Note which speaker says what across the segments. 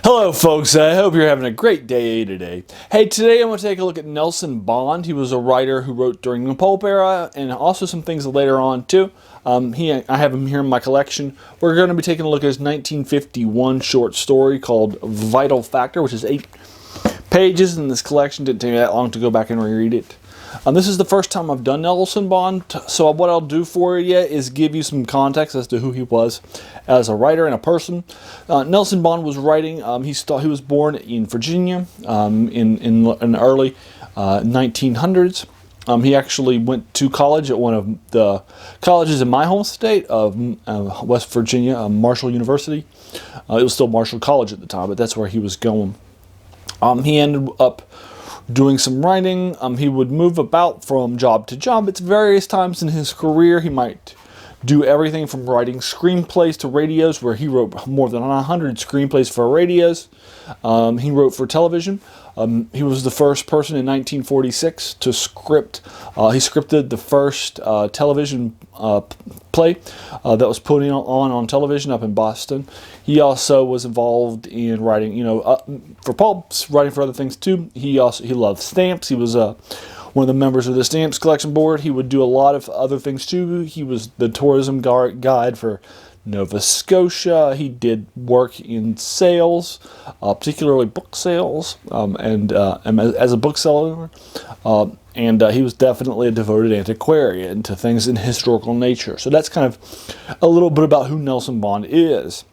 Speaker 1: Hello folks, I hope you're having a great day today. Hey, today I'm going to take a look at Nelson Bond. He was a writer who wrote during the pulp era and also some things later on too. I have him here in my collection. We're going to be taking a look at his 1951 short story called Vital Factor, which is 8 pages in this collection. Didn't take me that long to go back and reread it. This is the first time I've done Nelson Bond, so what I'll do for you is give you some context as to who he was as a writer and a person. Nelson Bond was writing. He was born in Virginia in the early 1900s. He actually went to college at one of the colleges in my home state of West Virginia, Marshall University. It was still Marshall College at the time, but that's where he was going. He ended up doing some writing. He would move about from job to job at various times in his career. He might do everything from writing screenplays to radios, where he wrote more than 100 screenplays for radios. He wrote for television. He was the first person in 1946 to script. He scripted the first television play that was put on television up in Boston. He also was involved in writing, for pulps, writing for other things too. He loved stamps. He was one of the members of the Stamps Collection Board. He would do a lot of other things too. He was the tourism guide for Nova Scotia. He did work in sales, particularly book sales, and as a bookseller. And he was definitely a devoted antiquarian to things in historical nature. So that's kind of a little bit about who Nelson Bond is.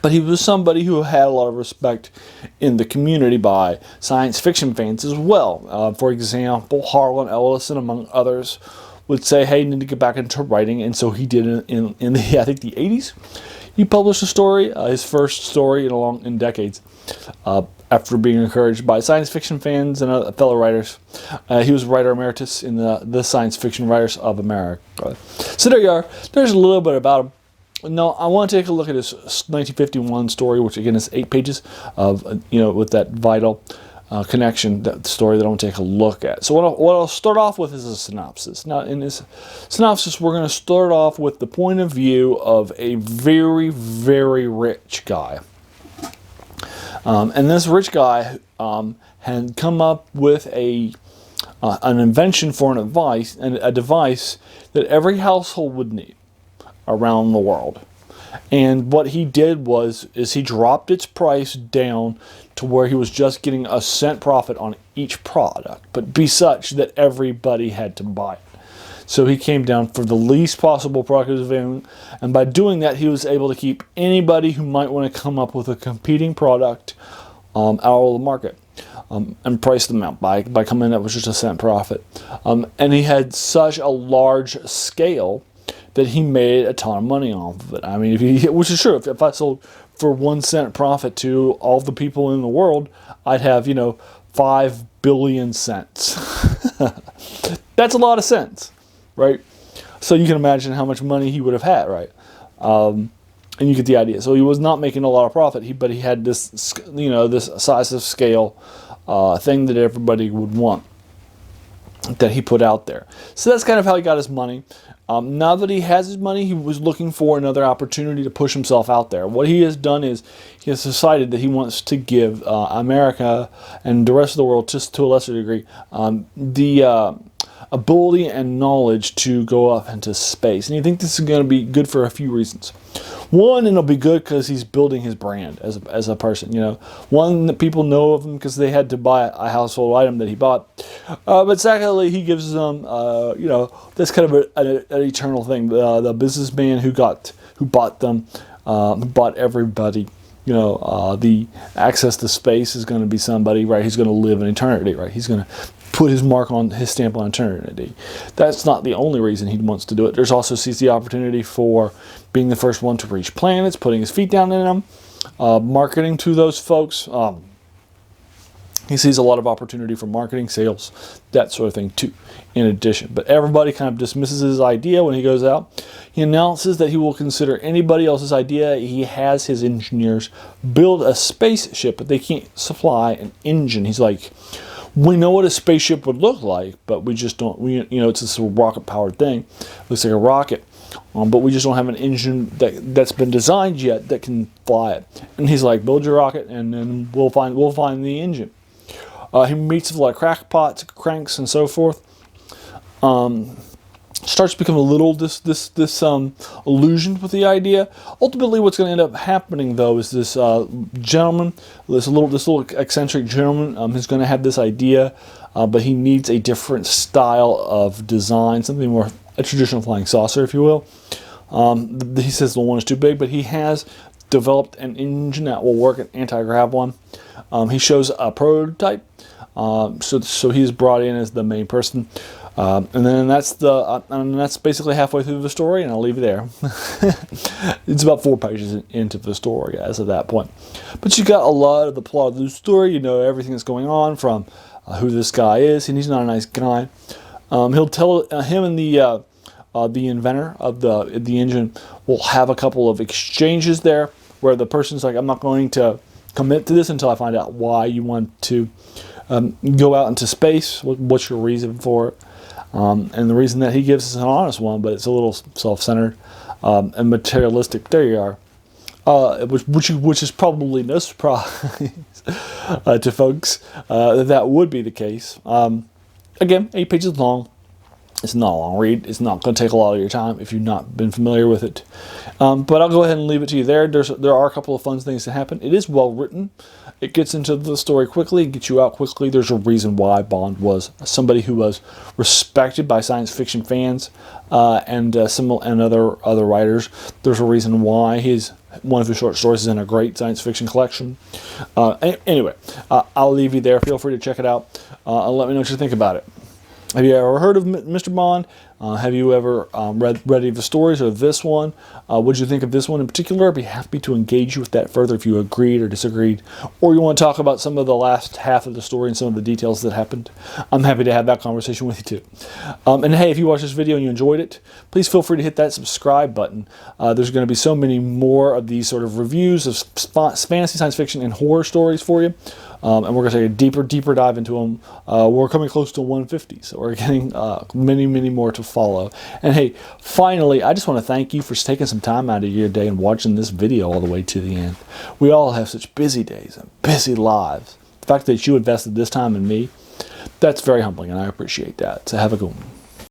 Speaker 1: But he was somebody who had a lot of respect in the community by science fiction fans as well. For example, Harlan Ellison, among others, would say, hey, you need to get back into writing. And so he did in the, I think, the 80s. He published a story, his first story in decades, after being encouraged by science fiction fans and fellow writers. He was writer emeritus in the Science Fiction Writers of America. So there you are. There's a little bit about him. Now, I want to take a look at his 1951 story, which again is 8 pages of, with that vital connection, that story that I want to take a look at. So what I'll start off with is a synopsis. Now, in this synopsis, we're going to start off with the point of view of a very, very rich guy. And this rich guy had come up with an invention for a device that every household would need around the world. And what he did is he dropped its price down to where he was just getting a cent profit on each product, but be such that everybody had to buy it. So he came down for the least possible product of him, and by doing that, he was able to keep anybody who might want to come up with a competing product out of the market, and price them out by coming up with just a cent profit. And he had such a large scale that he made a ton of money off of it. I mean, which is true. If I sold for 1 cent profit to all the people in the world, I'd have 5 billion cents. That's a lot of cents, right? So you can imagine how much money he would have had, right? And you get the idea. So he was not making a lot of profit, but he had this, this size of scale thing that everybody would want, that he put out there. So that's kind of how he got his money. Now that he has his money, he was looking for another opportunity to push himself out there. What he has done is he has decided that he wants to give America and the rest of the world, just to a lesser degree, the ability and knowledge to go off into space. And you think this is going to be good for a few reasons. One, it'll be good because he's building his brand as a person. One, that people know of him because they had to buy a household item that he bought. But secondly, he gives them, that's kind of an eternal thing. The businessman who bought them, who bought everybody. The access to space is going to be somebody, right? He's going to live in eternity, right? He's going to put his stamp on eternity. That's not the only reason he wants to do it. There's also sees the opportunity for being the first one to reach planets, putting his feet down in them, marketing to those folks. He sees a lot of opportunity for marketing, sales, that sort of thing too, in addition. But everybody kind of dismisses his idea when he goes out. He announces that he will consider anybody else's idea. He has his engineers build a spaceship, but they can't supply an engine. He's like, we know what a spaceship would look like, but we just don't, it's this rocket-powered thing. Looks like a rocket. but we just don't have an engine that's been designed yet that can fly it. And he's like, build your rocket, and then we'll find the engine. He meets with a lot of crackpots, cranks, and so forth. Starts to become a little illusioned with the idea. Ultimately, what's going to end up happening, though, is this gentleman, this little eccentric gentleman, who's going to have this idea, but he needs a different style of design, something more a traditional flying saucer, if you will. He says the one is too big, but he has developed an engine that will work, an anti-grav one. He shows a prototype, so he's brought in as the main person. And then that's basically halfway through the story, and I'll leave it there. It's about 4 pages into the story as of that point. But you got a lot of the plot of the story. You know everything that's going on, from who this guy is, and he's not a nice guy. He'll tell him and the inventor of the engine will have a couple of exchanges there, where the person's like, I'm not going to commit to this until I find out why you want to go out into space. What's your reason for it? And the reason that he gives is an honest one, but it's a little self-centered and materialistic. There you are. Which is probably no surprise to folks that would be the case. Again, 8 pages long. It's not a long read. It's not going to take a lot of your time if you've not been familiar with it. But I'll go ahead and leave it to you there. There are a couple of fun things that happen. It is well written. It gets into the story quickly, gets you out quickly. There's a reason why Bond was somebody who was respected by science fiction fans and other writers. There's a reason why one of his short stories is in a great science fiction collection. Anyway, I'll leave you there. Feel free to check it out and let me know what you think about it. Have you ever heard of Mr. Bond? Have you ever read any of the stories or this one? What did you think of this one in particular? I'd be happy to engage you with that further if you agreed or disagreed, or you want to talk about some of the last half of the story and some of the details that happened. I'm happy to have that conversation with you too. And hey, if you watched this video and you enjoyed it, please feel free to hit that subscribe button. There's going to be so many more of these sort of reviews of fantasy, science fiction, and horror stories for you. And we're going to take a deeper dive into them. We're coming close to 150, so we're getting many more to follow. And hey, finally, I just want to thank you for taking some time out of your day and watching this video all the way to the end. We all have such busy days and busy lives. The fact that you invested this time in me, that's very humbling, and I appreciate that. So have a good one.